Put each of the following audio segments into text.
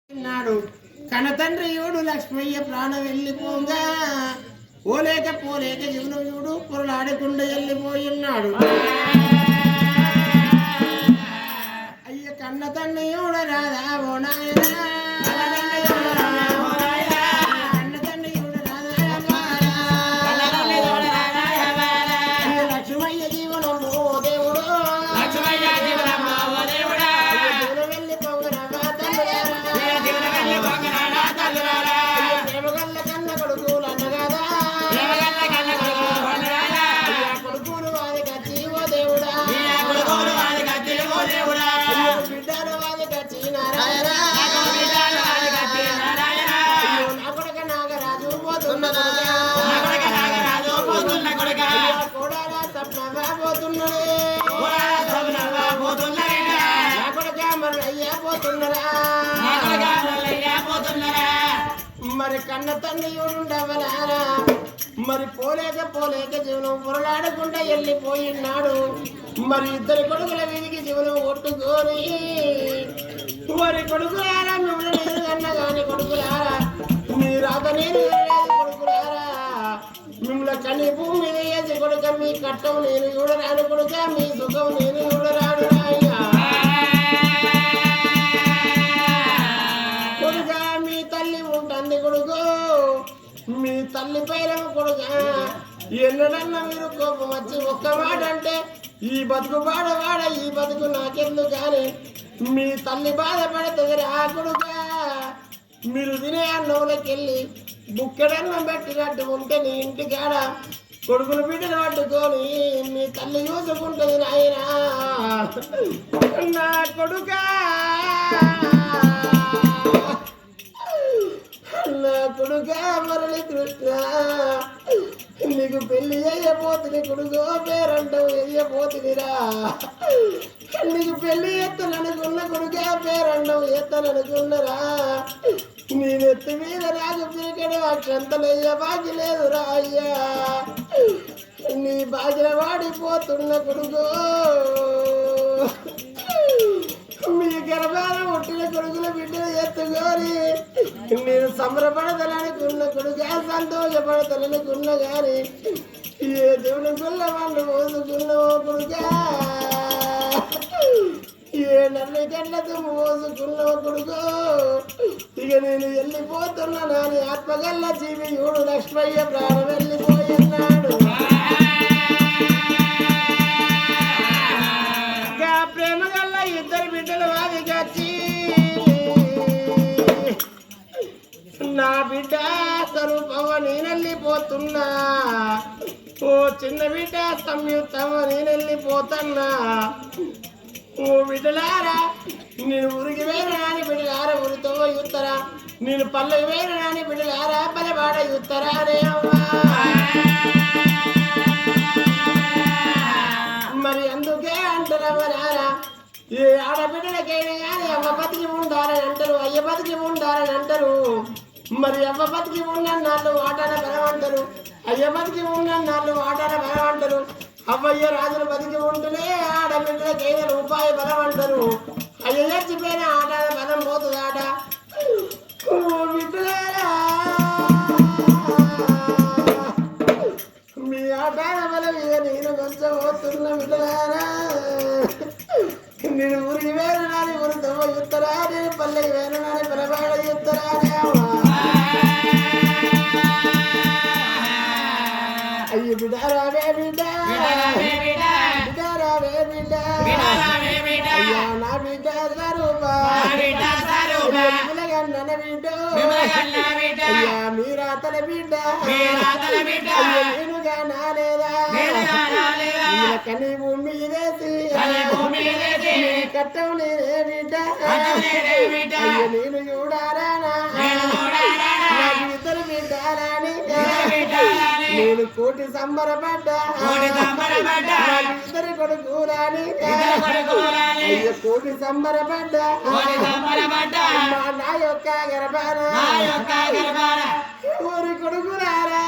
నాడు కనతండ్రి యుడు లక్ష్మయ్య ప్రాణం వెళ్ళిపోగా ఓలేక పోలేక జీవనం యుడు పొరలాడకుండా వెళ్ళిపోయినాడు. అయ్య కన్న తండ్రి యుడ రాదా ఓ నాయనా మరి కన్న తండ్రి ఉండవలారా మరి పోలేక జీవనం పొరలాడకుండా వెళ్ళిపోయినాడు. మరి ఇద్దరు కొడుకుల వీధికి జీవనం కొట్టుకొని మరి కొడుకులారా మిమ్మల్ని నేను కన్నా కానీ కొడుకులారా మీ రాత నేను కొడుకులారా మిమ్మల్ని కని భూమి మీద వేసి కొడుక మీ కట్టం నేను చూడరాను కొడుక మీ సుఖం నేను చూడరాను రాయ్యా కొడుక మీ తల్లి ఉంటుంది కొడుకు మీ తల్లి పైన కొడుక ఎన్నడన్నా మీరు కోపం వచ్చి ఒక్క మాట అంటే ఈ బతుకు వాడ ఈ బతుకు నాకెందుకు కానీ మీ తల్లి బాధపడుతుంది రా కొడుక మీరు తినే అన్నంలోకి వెళ్ళి బుక్కెడన్నం పెట్టినట్టు ఉంటే నీ ఇంటికాడ కొడుకులు బిడ్డలు పట్టుకొని మీ తల్లి చూసుకుంటుంది నాయనా నా కొడుక నా కొడుక మురళి కృష్ణ నీకు పెళ్లి చేయబోతుంది కొడుకు పేరంటావు వేయబోతుందిరా నీకు పెళ్లి ఎత్తననుకున్న కొడుక పేరంటావు ఎత్తననుకున్నరా నేనెత్తి మీద రాజు పీకడు అక్షంతలయ్య బాగి లేదురా అయ్యా నీ బాగిన వాడిపోతున్న కొడుకు మీ గర్భాల పుట్టిన కొడుకుల బిడ్డలు ఎత్తుకొని నేను సంబరపడతాననుకున్న కొడుక సంతోషపడతాననుకున్న గాని ఏ దేవుని గుల్ల వాళ్ళు మోసుకున్నావో కొడుక ఏ నల్లి గడ్డతో మోసుకున్నావో కొడుకు ఇక నేను వెళ్ళిపోతున్నా నాని ఆత్మగల్ల జీవి యుడు లక్ష్మయ్య ప్రాణం వెళ్ళిపోయినాడు. ప్రేమ గల్ల ఇద్దరు బిడ్డలు వాదికొచ్చి నా బిడ్డ స్వరూపవ నేనెళ్ళిపోతున్నా ఓ చిన్న బిడ్డ సంయుక్తవ నేనెళ్ళిపోతున్నా ఓ బిడ్డలారా నేను ఉరికి వేరు నాని బిడ్డలారా ఉరితో యుత్తరా నేను పల్లెకి వేరు నాని బిడ్డలారా పల్లెబాడ యుత్తరా అనే అమ్మా మరి అందుకే అంటారమ్మరారా ఏ ఆడబిడ్డలకైనా కానీ అవ్వ బతికి ఉండాలని అంటారు అయ్య బతికి ఉండాలని అంటారు. మరి అవ్వ బతికి ఉన్న నాళ్ళు ఆటాన బలమంటారు అయ్య బతికి ఉన్న నాళ్ళు ఆటాన బలమంటారు. అవ్వయ్య రాజులు బతికి ఉంటేనే ఆడబిడ్డలకైనా రూపాయి బలం అంటారు. అయ్య చచ్చిపోయిన ఆటాన బలం పోతుంది ఆట బిడ్డలారా మీ ఆటాన బలం ఇక నేను కొంచెం పోతున్న బిడ్డలారా నేను ఊరికి వేరు నాని ఊరితో యుత్తరా నేను పల్లెకి వేరు నాని పలబాడ యుత్తరా అయ్యి బిడారావే బిడ్డ బిడారావే బిడ్డ అయ్యా నా బిడ్డ స్వరూప కన్న బిడ్డ అయ్యా మీరా తల బిడ్డ నేనుగా నాలేదా కని భూమి వేసి కట్టం నేనే బిడ్డ అయ్య నేను చూడారానా ఇద్దరు బిడ్డారాని నేను కోటి సంబరపడ్డా ఇద్దరు కొడుకురాని అయ్య కోటి సంబరపడ్డా నా యొక్క గర్భాన ఊరి కొడుకురారా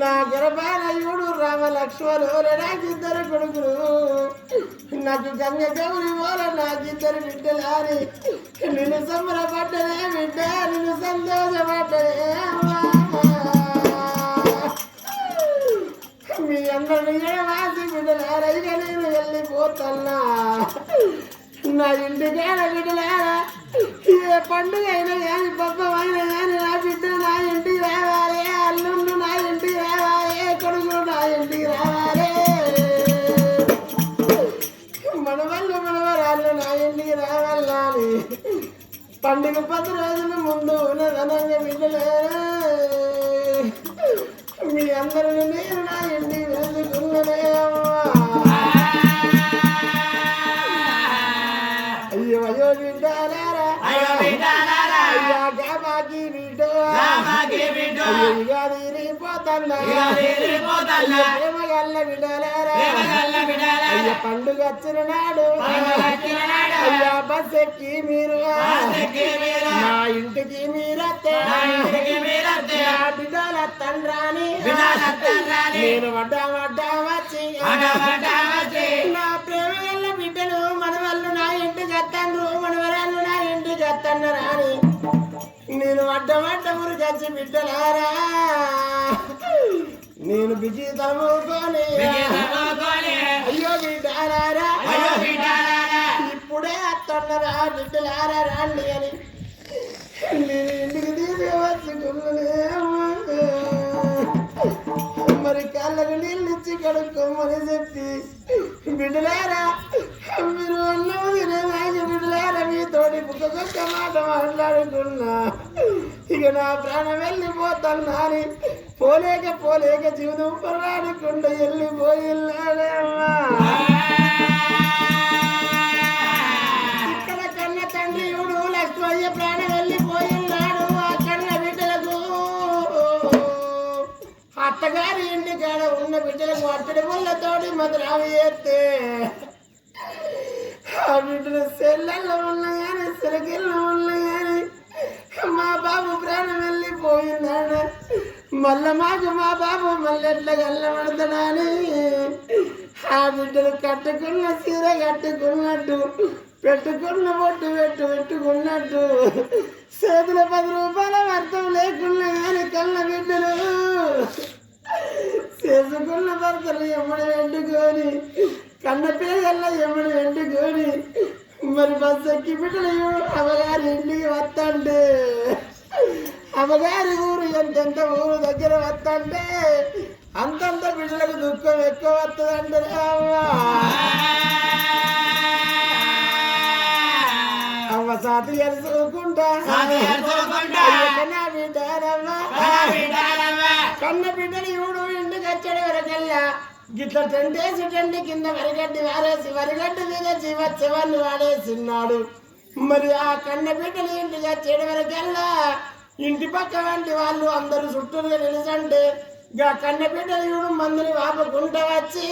నా గర్భాన యుడు రామ లక్ష్మణులు నాకిద్దరు కొడుకులు నాకు గంగ గౌరి వాళ్ళ నాకిద్దరు బిడ్డలారి నిన్ను సంబరపడ్డనే బిడ్డ నిన్ను సంతోషపడ్డనే మీ అందరి వాసి బిడ్డలారా ఇక నేను వెళ్ళిపోతున్నా నా ఇంటికేన బిడ్డలారా ఏ పండుగ అయినా కానీ పబ్బమైనా కానీ నా బిడ్డ నా ఇంటికి రావాలి అల్లుండు నా ఇంటికి రావాలి కొడుకు నా ఇంటికి రావాలి మనవరాళ్ళు నా ఇంటికి రావాలి పండుగ 10 రోజుల ముందు ఉన్నదనంగా బిడ్డలేరా మీ అందరిని నేను నా ఇంటికి వెళ్తున్నదే అయ్యో అయ్యో బిడ్డారా అయ్యా గాబాకి బిడ్డో ప్రేమగల్ల బిడ్డలారా అయ్య పండుగ వచ్చిన నాడు అయ్యా బస్ ఎక్కి మీరు నా ఇంటికి మీరత్తే బిడ్డల తండ్రాని నేను వడ్డా వచ్చి నా ప్రేమగల్ల బిడ్డలు మనవళ్ళు నా ఇంటికి వస్తాను మనవరాళ్ళు నా ఇంటికి వస్తాను రాని నేను వడ్డ ఊరికి వచ్చి బిడ్డలారా నేను బిజీ తమ్ముకొని అయ్యో బిడ్డారా ఇప్పుడే అత్తన్నారా బిడ్డలారా రాండి అని నేను ఇంటికి తీసుకువచ్చుకున్నానే మరి కళ్ళకు నీళ్ళు ఇచ్చి కడుక్కోమని చెప్పి బిడ్డలారా మీరు అన్నం తినేదాకా బిడ్డలారా మీతోటి ఒక్కొక్క మాట మాట్లాడుకున్నా ఇక నా ప్రాణం వెళ్ళిపోతున్నా అని పోలేక జీవితం పోరాడకుండా వెళ్ళిపోయిల్లాడేమ్మా ఇక్కడ కన్న తండ్రి ఇవుడు లక్ష్మయ్య ప్రాణం వెళ్ళిపోయిన్నాడు ఆ కన్న బిడ్డలకు అత్తగారి ఇంటికాడ ఉన్న బిడ్డలకు అట్టడి ముళ్ళతోటి మధురావి ఎత్తే ఆ బిడ్డలు సెల్లల్లో ఉన్నాయి కానీ సిరకిల్లో ఉన్నాయి కానీ మా బాబు ప్రాణం వెళ్ళిపోయిందాడు మళ్ళా మాకు మా బాబు మళ్ళీ ఎట్లా గల్లబడతాడని ఆ బిడ్డలు కట్టుకున్న చీర కట్టుకున్నట్టు పెట్టుకున్న బొట్టు పెట్టుకున్నట్టు చేతుల 10 రూపాయల అర్థం లేకున్నా కానీ కళ్ళ బిడ్డలు చేసుకున్న భర్తలు ఎమ్మడి వెంటుకొని కన్న పిల్లగల్ల ఎమ్మడి వెంటుకొని మరి బస్సు ఎక్కి బిడ్డలు అమ్మగారి ఇంటికి వస్తంటే అమ్మగారి ఊరు ఎంతెంత ఊరు దగ్గర వస్తంటే అంతంత బిడ్డలకు దుఃఖం ఎక్కువ వస్తుందంటే అమ్మ సాతి ఎరుచుకుంటా కన్న బిడ్డలు ఇవుడు ఇంటికి వచ్చాడు వరకల్లా గిట్ల టెంటి కింద వరిగడ్డి వారేసి వరిగడ్డి మీద జీవోత్సవాన్ని వాడేసిన్నాడు మరి ఆ కన్న బిడ్డలు ఇంటికి వచ్చేడు వరకల్లా ఇంటి పక్క వంటి వాళ్ళు అందరూ చుట్టూరుగా నిలిచంటే గా కన్న బిడ్డలు ఇవుడు మందుని వాపుకుంటా వచ్చి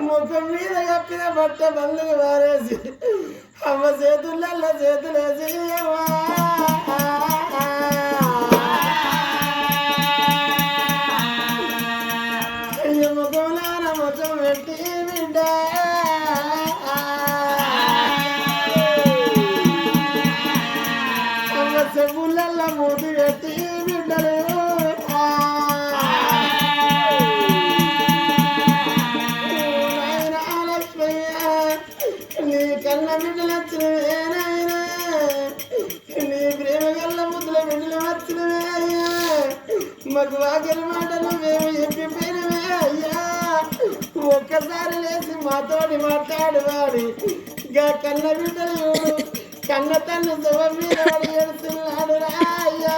ముఖం మీద కప్పిన బట్ట బందుకు వారేసి అమ్మ చేతులలో చేతులేసి అయ్య ముఖంలాన ముఖం పెట్టి బిడ్డ అమ్మ చెవులలో మూతి పెట్టి బిడ్డలు కన్న బిడ్డలు వచ్చినవేనాయనా నీ ప్రేమ గల్ల ముద్దుల బిడ్డలు వచ్చినవే అయ్యా మాకు వాకిలి మాటలు మేము చెప్పిపోయినవే అయ్యా ఒక్కసారి లేచి మాతోటి మాట్లాడువాడి గా కన్న బిడ్డలు కన్న తల్లి శవం మీద ఏడుస్తున్నాడు రా అయ్యా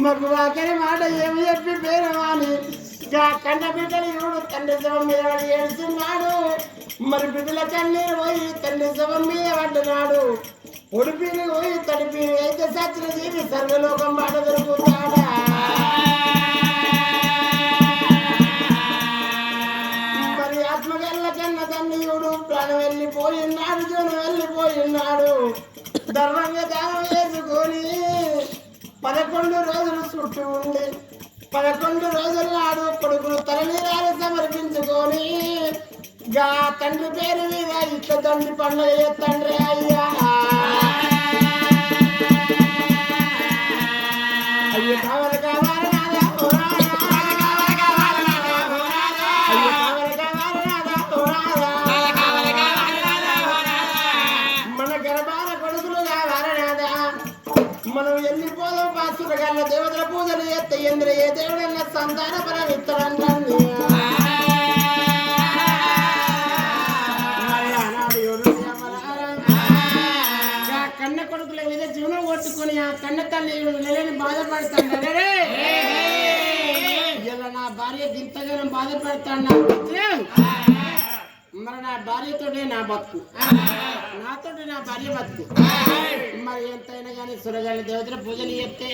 మాకు వాకరి మాట ఏమి చెప్పి పేరు అని కన్న బిడ్డలు ఇవుడు తండ్రి శవం మీద ఏడుస్తున్నాడు మరి బిడ్డల కన్నీరు పోయి తండ్రి శవం మీద పడ్డనాడు ఉడిపిని పోయి తడిపి అయితే సచ్చిన జీవి సర్వలోకం మాట దొరుకుతాడా మరి ఆత్మగల్ల కన్న తండ్రియుడు ప్రాణం వెళ్ళిపోయినాడు జీవనం వెళ్ళిపోయినాడు ధర్మంగా దానం వేసుకొని 11 రోజులు చుట్టూ ఉండి 11 రోజుల నాడు కొడుకులు తలనీరాలు సమర్పించుకొని గా తండ్రి పేరు మీద ఇట్ల తండ్రి పండుగ తండ్రి అయ్యా అయ్యో కావాలి కావాలి మనం వెళ్ళిపోదాం పాసురగాళ్ళ దేవతల పూజలు చేస్తే ఎంద్ర ఏ దేవుడన్న సంతాన బలం ఇస్తాడంటాను కన్న కొడుకుల మీద జీవనం కొట్టుకుని ఆ కన్న తల్లి నెలని బాధపడతాడు ఇలా నా భార్య గింతగానం బాధపడతాడు మరి నా భార్యతోనే నా బతుకు నాతోటి నా భార్య బతుకు మరి ఎంతైనా కానీ సురగాళ్ళ దేవతల పూజలు చెప్తే